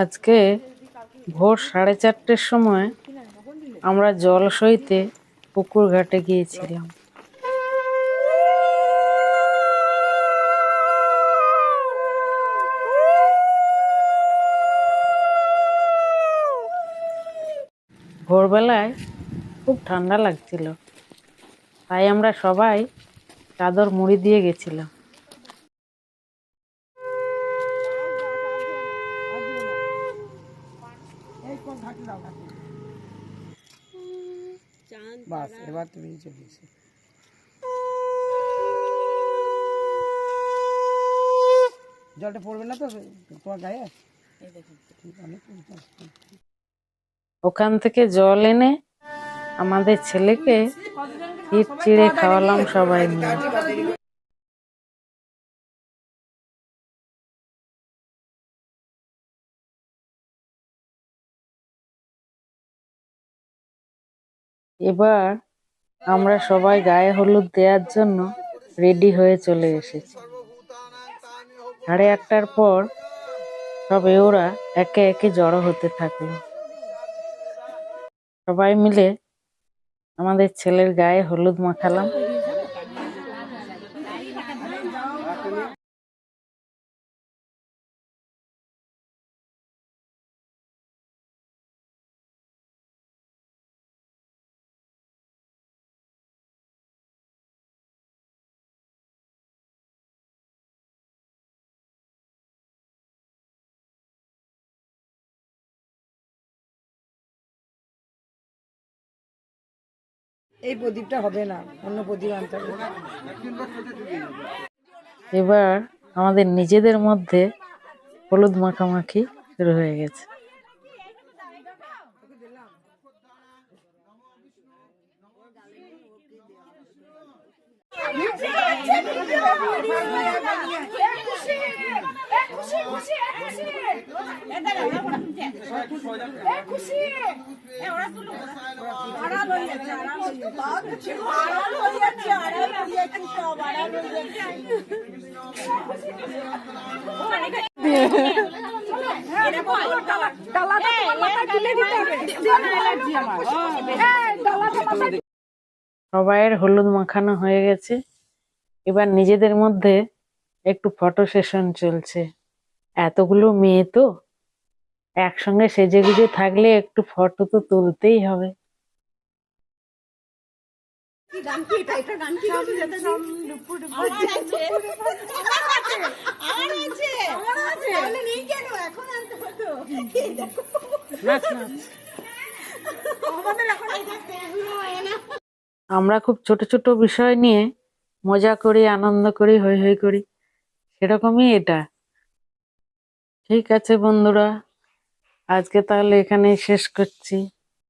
আজকে ভোর 4:30টার সময় আমরা জল সইতে পুকুর ঘাটে গিয়েছিলাম। ভোরবেলায় খুব ঠান্ডা লাগছিল, তাই আমরা সবাই চাদর মুড়ি দিয়ে গেছিলাম। বাস এবার তুমি চলে এসো। জলটা পড়বে না তো তোমার গায়ে? ওখান থেকে জল এনে আমাদের ছেলেকে হিট চিড়ে খাওয়ালাম সবাই মিলে। এবার আমরা সবাই গায়ে হলুদ দেওয়ার জন্য রেডি হয়ে চলে এসেছি। 8:30টার পর সব এওরা একে একে জড়ো হতে থাকলো। সবাই মিলে আমাদের ছেলের গায়ে হলুদ মাখালাম। এই প্রদীপটা হবে না, অন্য প্রদীপ আনতে হবে। এবার আমাদের নিজেদের মধ্যে হলুদ মাখামাখি শুরু হয়ে গেছে। সবাইয়ের হলুদ মাখানো হয়ে গেছে, এবার নিজেদের মধ্যে একটু ফটো সেশন চলছে। এতগুলো মেয়ে তো একসঙ্গে সেজে গুজে থাকলে একটু ফটো তো তুলতেই হবে। আমরা খুব ছোট ছোট বিষয় নিয়ে মজা করি, আনন্দ করি, হৈ হৈ করি, সেরকমই এটা। ঠিক আছে বন্ধুরা, আজকে তাহলে এখানেই শেষ করছি।